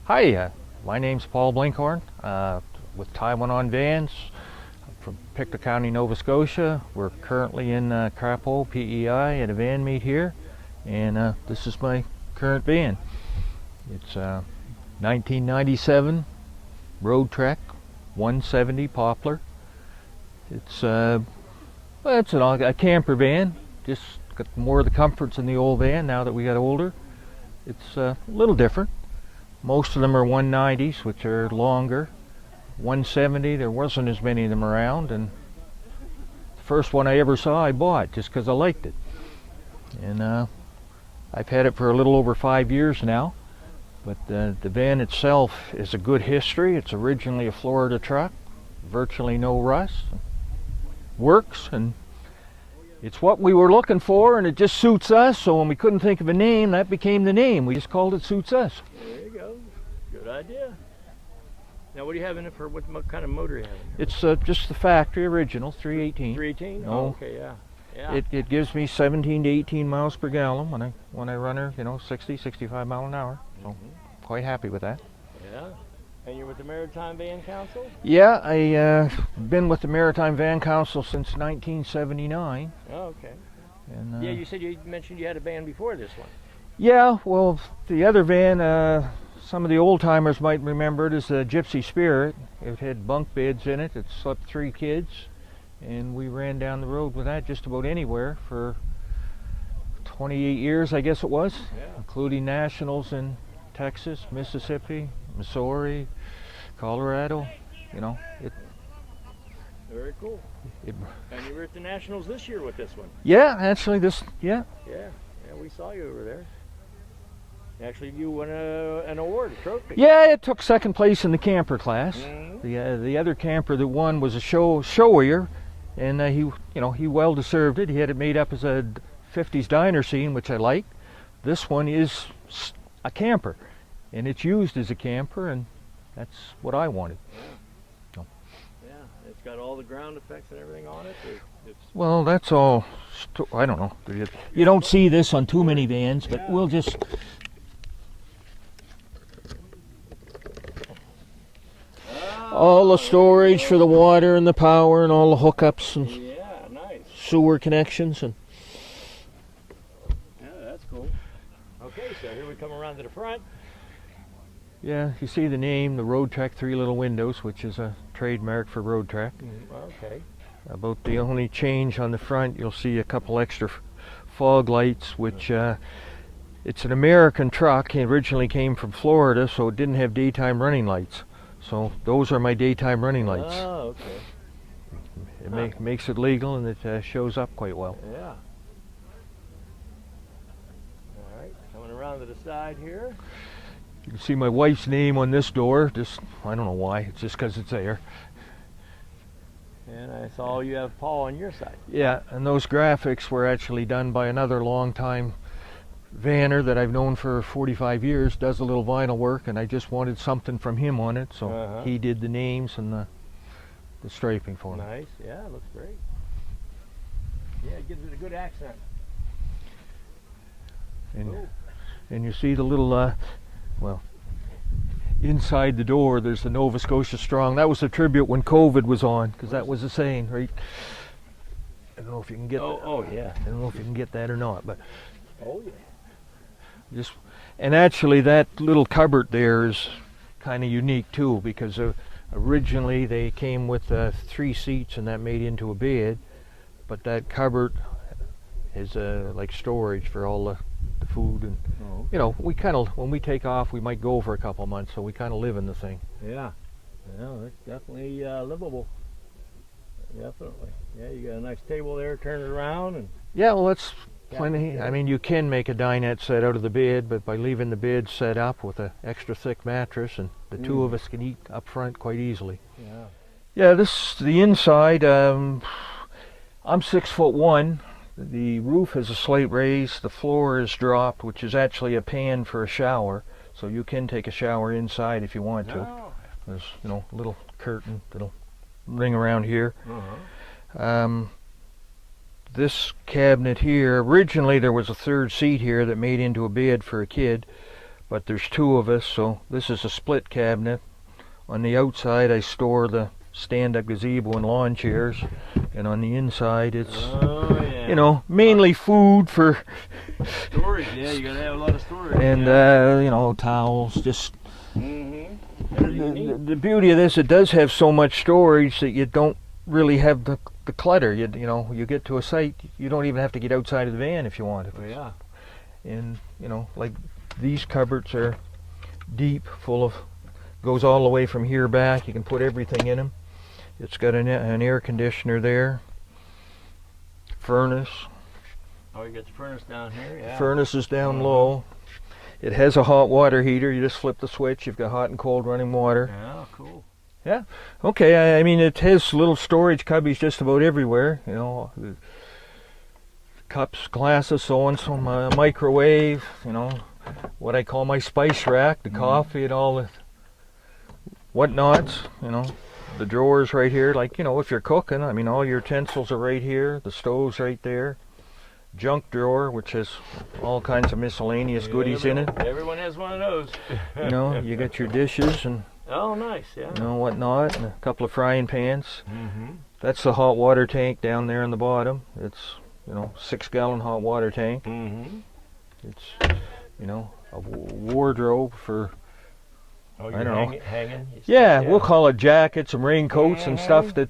Hi, my name's Paul Blenkhorn with Taiwan Vans from Pictou County, Nova Scotia. We're currently in Crapo, PEI, at a van meet here, and this is my current van. It's 1997 Roadtrek 170 Poplar. It's well, it's a camper van. Just got more of the comforts in the old van now that we got older. It's a little different. Most of them are 190s, which are longer. 170, there wasn't as many of them around, and the first one I ever saw I bought just because I liked it. And I've had it for a little over 5 years now, but the van itself is a good history. It's originally a Florida truck, virtually no rust, works, and it's what we were looking for, and it just suits us. So when we couldn't think of a name, that became the name. We just called it Suits Us. There you go. Good idea. Now, what do you have in it for? What kind of motor you have in here? It's just the factory original 318. 318? No. Oh, okay, yeah. It gives me 17 to 18 miles per gallon when I run her, 60, 65 mile an hour. So quite happy with that. Yeah. And you're with the Maritime Van Council? Yeah, I've been with the Maritime Van Council since 1979. Oh, okay. And, yeah, you mentioned you had a van before this one. Yeah, well, the other van, some of the old timers might remember it as the Gypsy Spirit. It had bunk beds in it. It slept 3 kids, and we ran down the road with that just about anywhere for 28 years, I guess it was, including nationals in Texas, Mississippi, Missouri, Colorado. Very cool. And you were at the Nationals this year with this one. Yeah, actually Yeah, we saw you over there. Actually, you won an award, a trophy. Yeah, it took second place in the camper class. Mm-hmm. The other camper that won was a showier, and he well deserved it. He had it made up as a 50s diner scene, which I liked. This one is a camper, and it's used as a camper, and that's what I wanted. Yeah, it's got all the ground effects and everything on it. Well, that's all. I don't know. You don't see this on too many vans, but we'll just. All the storage for the water and the power and all the hookups and nice. sewer connections and. Yeah, that's cool. Okay, so here we come around to the front. Yeah, you see the name, the Roadtrek 3 little windows, which is a trademark for Roadtrek. Okay. About the only change on the front, you'll see a couple extra fog lights, which it's an American truck. It originally came from Florida, so it didn't have daytime running lights. So those are my daytime running lights. Oh, okay. It makes it legal, and it shows up quite well. Yeah. All right, coming around to the side here. You can see my wife's name on this door. I don't know why. It's just because it's there. And I saw you have Paul on your side. Yeah, and those graphics were actually done by another long-time vanner that I've known for 45 years, does a little vinyl work, and I just wanted something from him on it, so he did the names and the striping for me. Nice, yeah, it looks great. Yeah, it gives it a good accent. And you see the little, inside the door there's the Nova Scotia Strong. That was a tribute when COVID was on, because that was the saying, right? I don't know if you can get that. Oh, yeah. I don't know if you can get that or not, but oh, yeah. And actually that little cupboard there is kind of unique too, because originally they came with 3 seats and that made into a bed, but that cupboard is like storage for all the food, and we kind of, when we take off, we might go for a couple months, so we kind of live in the thing. Yeah, it's definitely livable. Definitely. Yeah, you got a nice table there, turn it around, and yeah, well, that's plenty. I mean, you can make a dinette set out of the bed, but by leaving the bed set up with an extra thick mattress, and the 2 of us can eat up front quite easily. Yeah, the inside, I'm 6'1". The roof has a slight raise. The floor is dropped, which is actually a pan for a shower, so you can take a shower inside if you want to. There's a little curtain that'll ring around here. This cabinet here, originally there was a 3rd seat here that made into a bed for a kid, but there's two of us, so this is a split cabinet. On the outside I store the stand-up gazebo and lawn chairs, and on the inside it's, you know, mainly food for storage. Yeah, you gotta have a lot of storage. and you know, towels. Just the beauty of this, it does have so much storage that you don't really have the clutter. You know, you get to a site, you don't even have to get outside of the van if you want. Yeah. And you know, like these cupboards are deep, full of, goes all the way from here back. You can put everything in them. It's got an air conditioner there, furnace. Oh, you got the furnace down here. Yeah. Furnace is down low. It has a hot water heater. You just flip the switch. You've got hot and cold running water. Yeah, cool. Yeah. Okay. I mean, it has little storage cubbies just about everywhere. You know, cups, glasses, so on. So my microwave. You know, what I call my spice rack, the coffee and all the whatnots. You know, the drawers right here. Like, you know, if you're cooking, I mean, all your utensils are right here. The stove's right there. Junk drawer, which has all kinds of miscellaneous goodies in it. Everyone has one of those. You know, you got your dishes and oh, nice, yeah. you know, whatnot, and a couple of frying pans. That's the hot water tank down there on the bottom. It's, you know, 6-gallon hot water tank. It's, you know, a wardrobe for, oh, I don't know. Hanging. Yeah, we'll call it jackets and raincoats and stuff that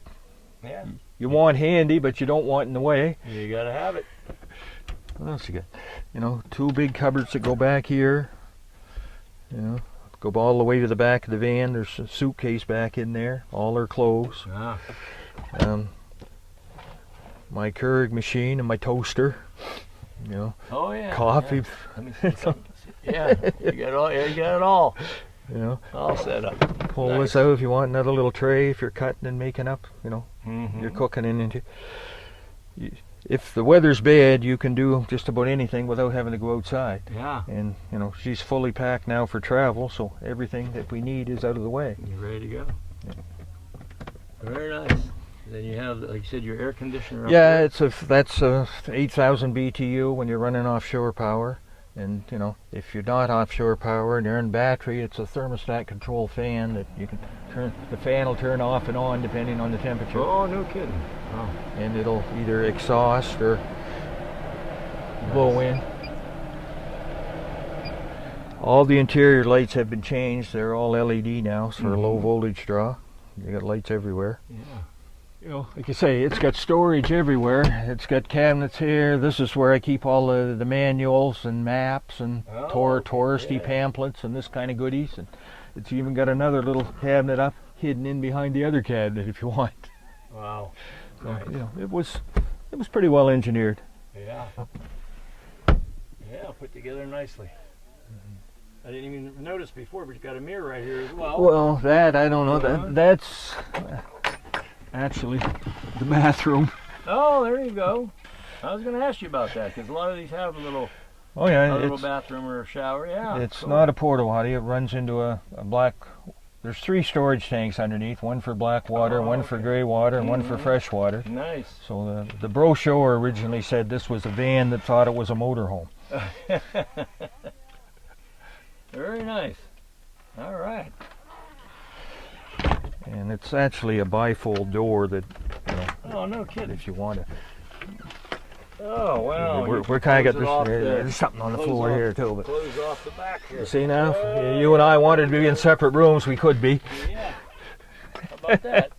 yeah. you want handy, but you don't want in the way. You gotta have it. What else you got? You know, 2 big cupboards that go back here. You know, go all the way to the back of the van. There's a suitcase back in there. All their clothes. My Keurig machine and my toaster. You know. Oh yeah. Coffee. Yeah. Let me see something. Yeah, you got it all. Yeah, you got it all. You know. All set up. Pull this out if you want another little tray. If you're cutting and making up, you know, you're cooking into. If the weather's bad, you can do just about anything without having to go outside. Yeah. And, you know, she's fully packed now for travel, so everything that we need is out of the way. You're ready to go. Yeah. Very nice. Then you have, like you said, your air conditioner. Yeah, that's a 8,000 BTU when you're running offshore power. And, you know, if you're not offshore power and you're in battery, it's a thermostat control fan that you can turn, the fan will turn off and on depending on the temperature. Oh, no kidding. Oh. And it'll either exhaust or blow in. All the interior lights have been changed. They're all LED now for a low voltage draw. You got lights everywhere. Yeah. You know, like you say, it's got storage everywhere. It's got cabinets here. This is where I keep all the manuals and maps and touristy pamphlets and this kind of goodies. And it's even got another little cabinet up hidden in behind the other cabinet if you want. Wow. So, nice. you know, it was pretty well engineered. Yeah. Yeah, put together nicely. I didn't even notice before, but you got a mirror right here as well. Well, that I don't know. That's actually the bathroom. Oh, there you go. I was going to ask you about that because a lot of these have a little, little bathroom or a shower. Yeah. It's not a porta potty. It runs into a black. There's 3 storage tanks underneath. One for black water, one for gray water, and one for fresh water. Nice. So the brochure originally said this was a van that thought it was a motorhome. Very nice. All right. And it's actually a bifold door that, you know. Oh, no kidding. If you want to. Oh, wow. We're kind of got this. There's something on the floor here too. But close off the back here. You see now? You and I wanted to be in separate rooms. We could be. Yeah. How about that?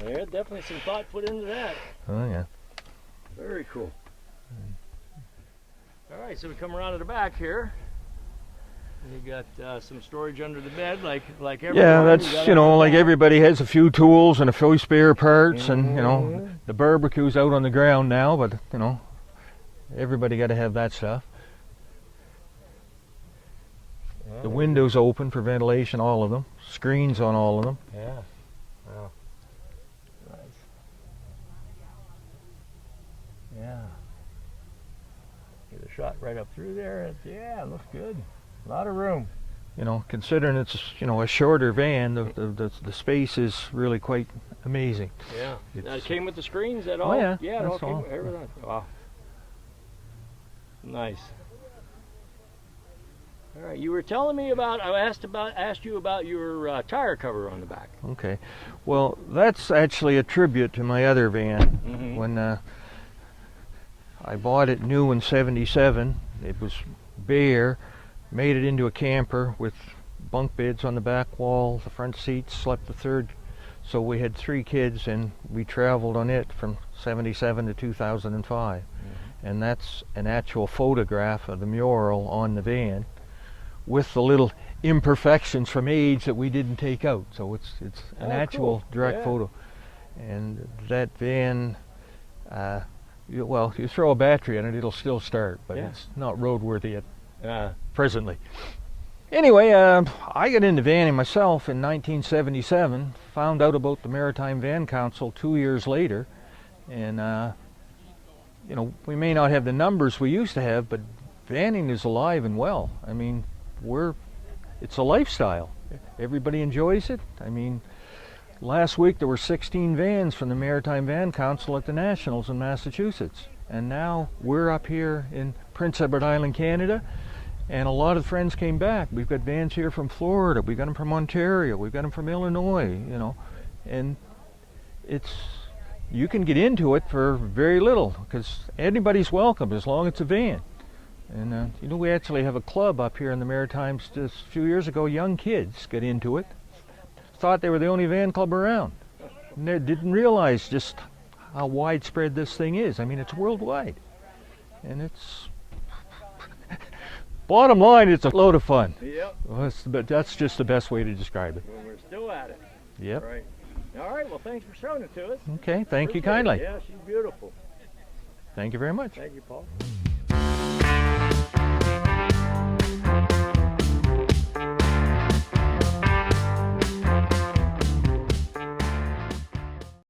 There's definitely some thought put into that. Oh yeah. Very cool. All right, so we come around to the back here. You got some storage under the bed, like everyone. Yeah, that's, you know, like everybody has a few tools and a few spare parts, and you know, the barbecue's out on the ground now, but you know, everybody got to have that stuff. The windows open for ventilation, all of them. Screens on all of them. Yeah. Wow. Nice. Yeah. Get a shot right up through there. Yeah, it looks good. A lot of room. You know, considering it's, you know, a shorter van, the space is really quite amazing. Yeah. Now, it came with the screens at all? Oh yeah. Yeah, it all came with everything. Wow. Nice. All right, you were telling me about, I asked you about your tire cover on the back. Okay. Well, that's actually a tribute to my other van. Mm-hmm. When I bought it new in '77, it was bare, made it into a camper with bunk beds on the back wall, the front seats, slept the third. So we had 3 kids and we traveled on it from '77 to 2005. Mm-hmm. And that's an actual photograph of the mural on the van with the little imperfections from age that we didn't take out. So it's an actual cool. direct Yeah. photo. And that van, you throw a battery in it, it'll still start, but Yeah. it's not roadworthy at presently. Anyway, I got into vanning myself in 1977, found out about the Maritime Van Council 2 years later, and we may not have the numbers we used to have, but vanning is alive and well. I mean, it's a lifestyle. Everybody enjoys it. I mean, last week there were 16 vans from the Maritime Van Council at the Nationals in Massachusetts, and now we're up here in Prince Edward Island, Canada. And a lot of friends came back. We've got vans here from Florida. We've got them from Ontario. We've got them from Illinois. And you can get into it for very little because anybody's welcome as long as it's a van. And we actually have a club up here in the Maritimes. Just a few years ago, young kids got into it. Thought they were the only van club around. And they didn't realize just how widespread this thing is. I mean, it's worldwide, and it's. Bottom line, it's a load of fun. Yep. Well, that's just the best way to describe it. Well, we're still at it. Yep. Right. All right. Well, thanks for showing it to us. Okay. Thank you Appreciate it. kindly. Yeah, she's beautiful. Thank you very much. Thank you, Paul.